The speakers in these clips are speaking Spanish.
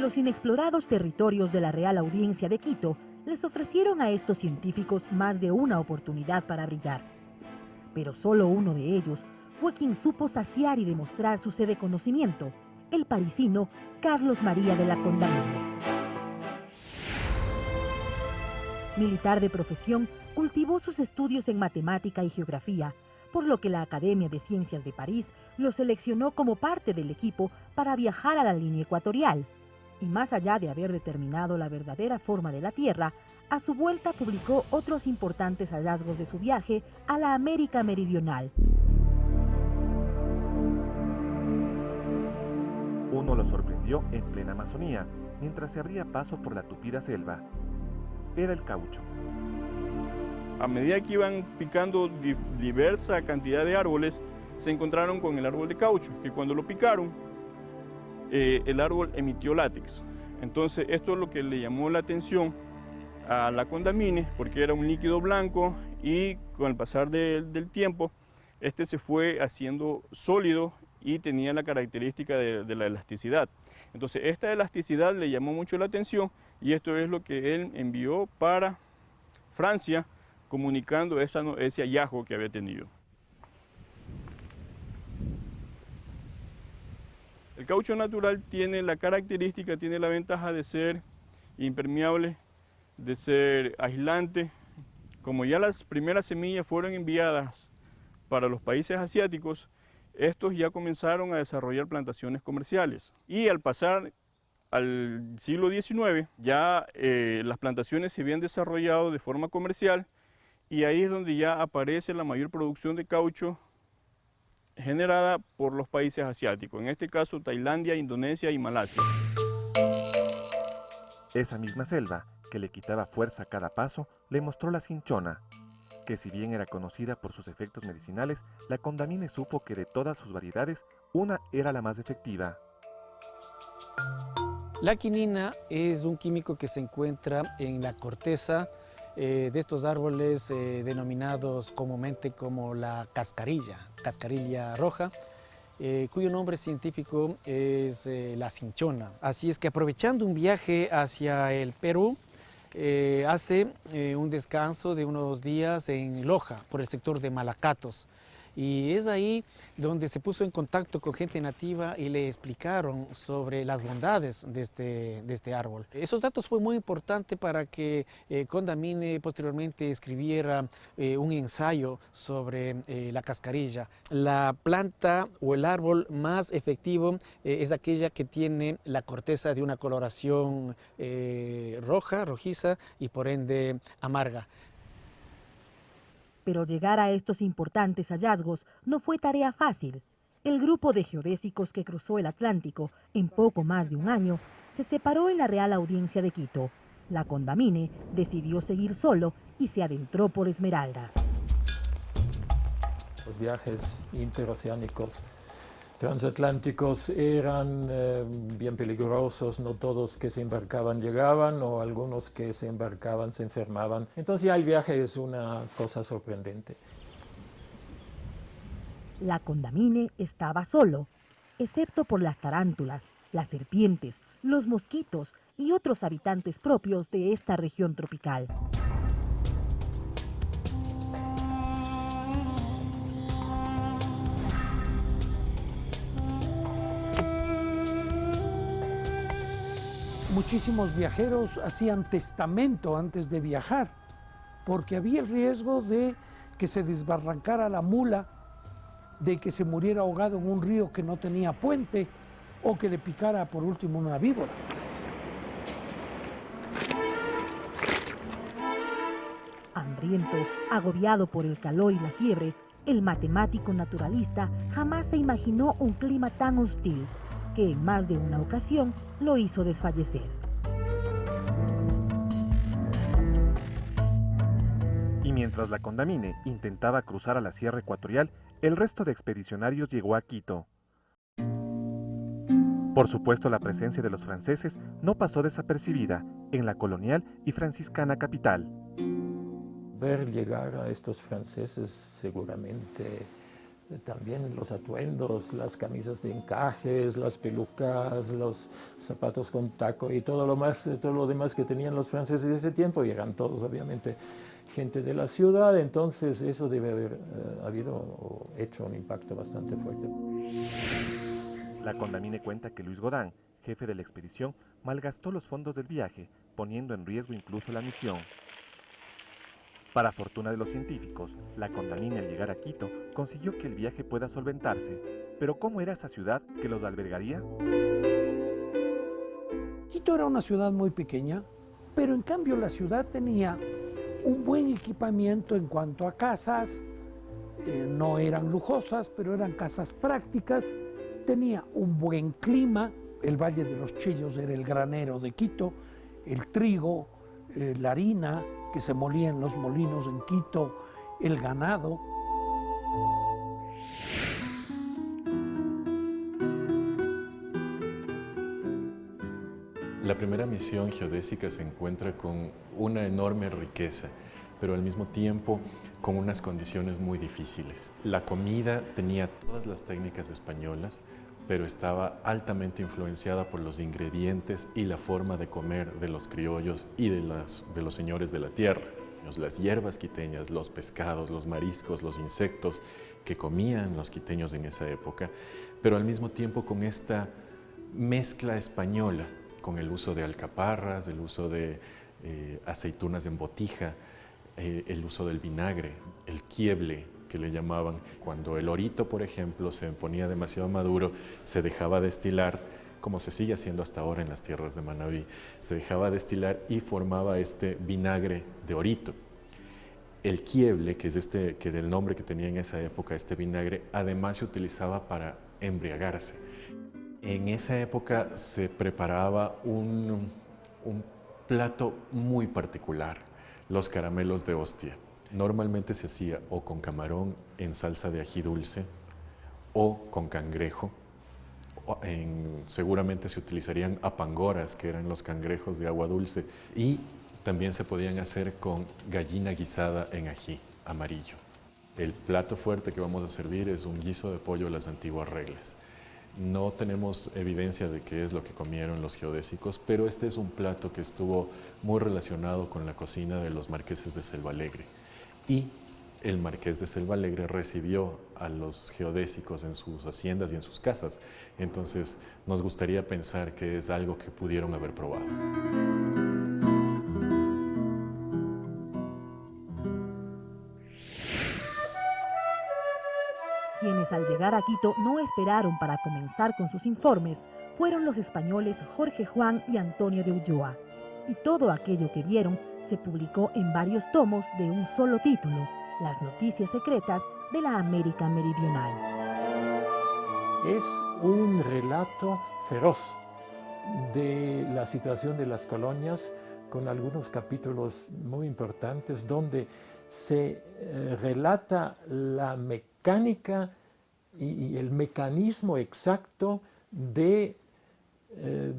Los inexplorados territorios de la Real Audiencia de Quito les ofrecieron a estos científicos más de una oportunidad para brillar. Pero solo uno de ellos fue quien supo saciar y demostrar su sed de conocimiento, el parisino Carlos María de la Condamine. Militar de profesión, cultivó sus estudios en matemática y geografía, por lo que la Academia de Ciencias de París lo seleccionó como parte del equipo para viajar a la línea ecuatorial. Y más allá de haber determinado la verdadera forma de la Tierra, a su vuelta publicó otros importantes hallazgos de su viaje a la América Meridional. Uno lo sorprendió en plena Amazonía, mientras se abría paso por la tupida selva. Era el caucho. A medida que iban picando diversa cantidad de árboles, se encontraron con el árbol de caucho, que cuando lo picaron, el árbol emitió látex. Entonces esto es lo que le llamó la atención a la Condamine, porque era un líquido blanco y con el pasar del tiempo, este se fue haciendo sólido y tenía la característica de la elasticidad. Entonces esta elasticidad le llamó mucho la atención y esto es lo que él envió para Francia, comunicando ese hallazgo que había tenido. El caucho natural tiene la característica, tiene la ventaja de ser impermeable, de ser aislante. Como ya las primeras semillas fueron enviadas para los países asiáticos, estos ya comenzaron a desarrollar plantaciones comerciales. Y al pasar al siglo XIX, ya las plantaciones se habían desarrollado de forma comercial y ahí es donde ya aparece la mayor producción de caucho generada por los países asiáticos, en este caso Tailandia, Indonesia y Malasia. Esa misma selva, que le quitaba fuerza a cada paso, le mostró la cinchona, que si bien era conocida por sus efectos medicinales, la Condamine supo que de todas sus variedades, una era la más efectiva. La quinina es un químico que se encuentra en la corteza de estos árboles denominados comúnmente como la cascarilla roja, cuyo nombre científico es la cinchona. Así es que aprovechando un viaje hacia el Perú, hace un descanso de unos días en Loja, por el sector de Malacatos. Y es ahí donde se puso en contacto con gente nativa y le explicaron sobre las bondades de este árbol. Esos datos fue muy importante para que Condamine posteriormente escribiera un ensayo sobre la cascarilla. La planta o el árbol más efectivo es aquella que tiene la corteza de una coloración rojiza y por ende amarga. Pero llegar a estos importantes hallazgos no fue tarea fácil. El grupo de geodésicos que cruzó el Atlántico en poco más de un año se separó en la Real Audiencia de Quito. La Condamine decidió seguir solo y se adentró por Esmeraldas. Los viajes interoceánicos transatlánticos eran bien peligrosos, no todos que se embarcaban llegaban o algunos que se embarcaban se enfermaban. Entonces ya el viaje es una cosa sorprendente. La Condamine estaba solo, excepto por las tarántulas, las serpientes, los mosquitos y otros habitantes propios de esta región tropical. Muchísimos viajeros hacían testamento antes de viajar, porque había el riesgo de que se desbarrancara la mula, de que se muriera ahogado en un río que no tenía puente, o que le picara por último una víbora. Hambriento, agobiado por el calor y la fiebre, el matemático naturalista jamás se imaginó un clima tan hostil, que en más de una ocasión lo hizo desfallecer. Y mientras la Condamine intentaba cruzar a la Sierra Ecuatorial, el resto de expedicionarios llegó a Quito. Por supuesto, la presencia de los franceses no pasó desapercibida en la colonial y franciscana capital. Ver llegar a estos franceses seguramente También los atuendos, las camisas de encajes, las pelucas, los zapatos con taco y todo lo demás que tenían los franceses de ese tiempo, y eran todos obviamente gente de la ciudad, entonces eso debe haber habido o hecho un impacto bastante fuerte. La Condamine cuenta que Luis Godán, jefe de la expedición, malgastó los fondos del viaje, poniendo en riesgo incluso la misión. Para fortuna de los científicos, la Condamine al llegar a Quito consiguió que el viaje pueda solventarse. Pero ¿cómo era esa ciudad que los albergaría? Quito era una ciudad muy pequeña, pero en cambio la ciudad tenía un buen equipamiento en cuanto a casas, no eran lujosas, pero eran casas prácticas, tenía un buen clima, el Valle de los Chillos era el granero de Quito, el trigo, la harina que se molía en los molinos en Quito, el ganado. La primera misión geodésica se encuentra con una enorme riqueza, pero al mismo tiempo con unas condiciones muy difíciles. La comida tenía todas las técnicas españolas, pero estaba altamente influenciada por los ingredientes y la forma de comer de los criollos y de los señores de la tierra. Las hierbas quiteñas, los pescados, los mariscos, los insectos que comían los quiteños en esa época, pero al mismo tiempo con esta mezcla española, con el uso de alcaparras, el uso de aceitunas en botija, el uso del vinagre, el quieble, que le llamaban. Cuando el orito, por ejemplo, se ponía demasiado maduro, se dejaba destilar, como se sigue haciendo hasta ahora en las tierras de Manabí, se dejaba destilar y formaba este vinagre de orito. El quieble, que era el nombre que tenía en esa época este vinagre, además se utilizaba para embriagarse. En esa época se preparaba un plato muy particular, los caramelos de hostia. Normalmente se hacía o con camarón en salsa de ají dulce o con cangrejo. Seguramente se utilizarían apangoras, que eran los cangrejos de agua dulce, y también se podían hacer con gallina guisada en ají amarillo. El plato fuerte que vamos a servir es un guiso de pollo a las antiguas reglas. No tenemos evidencia de qué es lo que comieron los geodésicos, pero este es un plato que estuvo muy relacionado con la cocina de los marqueses de Selvalegre. Y el marqués de Selvalegre recibió a los geodésicos en sus haciendas y en sus casas. Entonces, nos gustaría pensar que es algo que pudieron haber probado. Quienes al llegar a Quito no esperaron para comenzar con sus informes fueron los españoles Jorge Juan y Antonio de Ulloa. Y todo aquello que vieron se publicó en varios tomos de un solo título, Las Noticias Secretas de la América Meridional. Es un relato feroz de la situación de las colonias, con algunos capítulos muy importantes donde se relata la mecánica y el mecanismo exacto de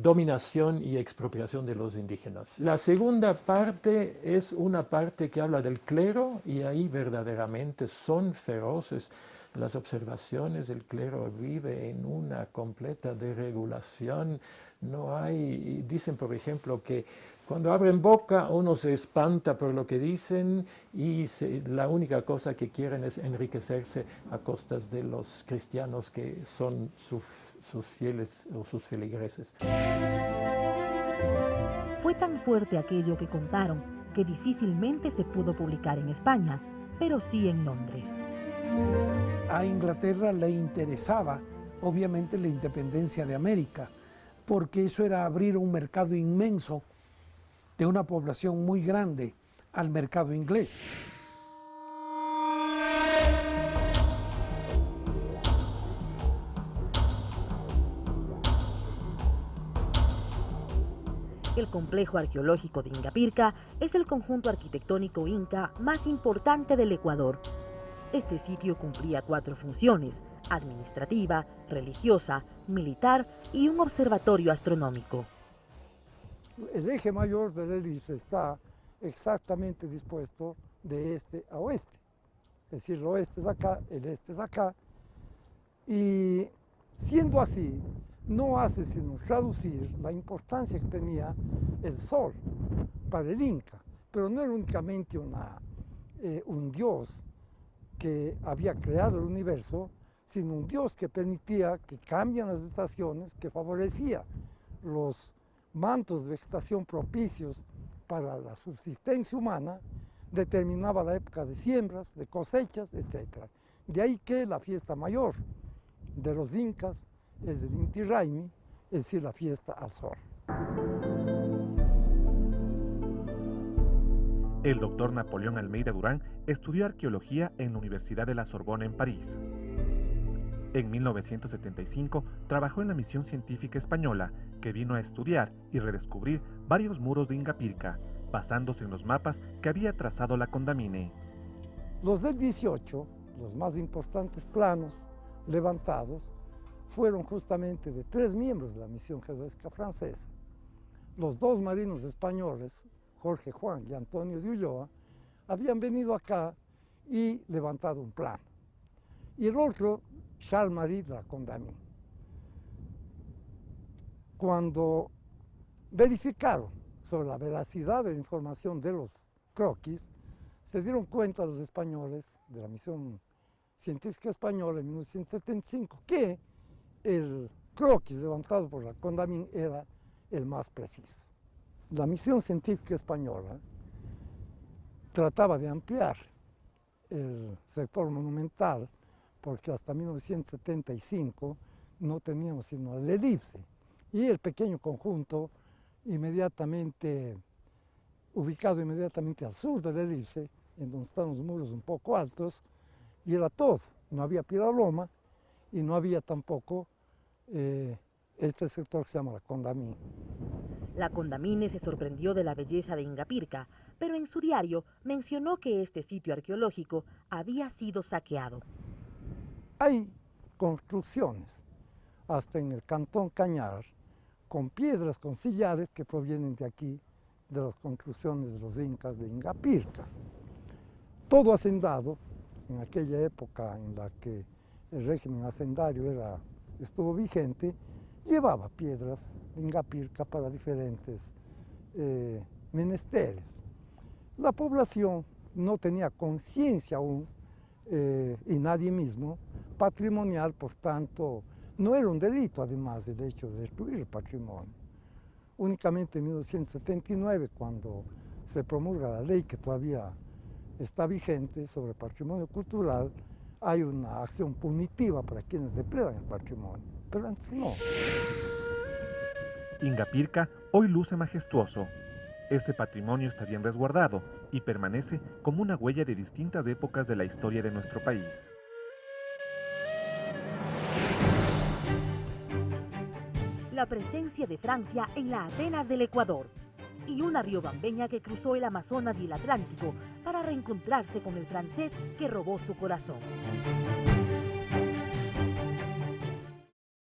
dominación y expropiación de los indígenas. La segunda parte es una parte que habla del clero, y ahí verdaderamente son feroces las observaciones. El clero vive en una completa desregulación. No hay, dicen por ejemplo que cuando abren boca uno se espanta por lo que dicen, y la única cosa que quieren es enriquecerse a costas de los cristianos que son sus fieles o sus feligreses. Fue tan fuerte aquello que contaron que difícilmente se pudo publicar en España, pero sí en Londres. A Inglaterra le interesaba, obviamente, la independencia de América, porque eso era abrir un mercado inmenso de una población muy grande al mercado inglés. El complejo arqueológico de Ingapirca es el conjunto arquitectónico inca más importante del Ecuador. Este sitio cumplía 4 funciones: administrativa, religiosa, militar y un observatorio astronómico. El eje mayor del elipse está exactamente dispuesto de este a oeste. Es decir, el oeste es acá, el este es acá, Y siendo así, no hace sino traducir la importancia que tenía el sol para el Inca, pero no era únicamente un dios que había creado el universo, sino un dios que permitía que cambien las estaciones, que favorecía los mantos de vegetación propicios para la subsistencia humana, determinaba la época de siembras, de cosechas, etc. De ahí que la fiesta mayor de los incas es el Inti Raymi, es decir, la fiesta al sol. El doctor Napoleón Almeida Durán estudió arqueología en la Universidad de la Sorbona en París. En 1975 trabajó en la misión científica española que vino a estudiar y redescubrir varios muros de Ingapirca, basándose en los mapas que había trazado la Condamine. Los del 18, los más importantes planos levantados, fueron justamente de 3 miembros de la misión geodésica francesa. Los 2 marinos españoles, Jorge Juan y Antonio de Ulloa, habían venido acá y levantado un plano. Y el otro, Charles-Marie de la Condamine. Cuando verificaron sobre la veracidad de la información de los croquis, se dieron cuenta los españoles de la misión científica española en 1975 que el croquis levantado por la Condamine era el más preciso. La misión científica española trataba de ampliar el sector monumental porque hasta 1975 no teníamos sino el elipse y el pequeño conjunto ubicado inmediatamente al sur del elipse, en donde están los muros un poco altos, y era todo. No había Piraloma y no había tampoco este sector que se llama la Condamine. La Condamine se sorprendió de la belleza de Ingapirca, pero en su diario mencionó que este sitio arqueológico había sido saqueado. Hay construcciones, hasta en el Cantón Cañar, con piedras, con sillares que provienen de aquí, de las construcciones de los incas de Ingapirca. Todo hacendado, en aquella época en la que el régimen hacendario estuvo vigente, llevaba piedras de Ingapirca para diferentes menesteres. La población no tenía conciencia aún, y nadie mismo, patrimonial, por tanto, no era un delito, además, el hecho de destruir el patrimonio. Únicamente en 1979, cuando se promulga la ley que todavía está vigente sobre patrimonio cultural, hay una acción punitiva para quienes depredan el patrimonio, pero antes no. Ingapirca hoy luce majestuoso. Este patrimonio está bien resguardado y permanece como una huella de distintas épocas de la historia de nuestro país. La presencia de Francia en la Atenas del Ecuador y una riobambeña que cruzó el Amazonas y el Atlántico para reencontrarse con el francés que robó su corazón.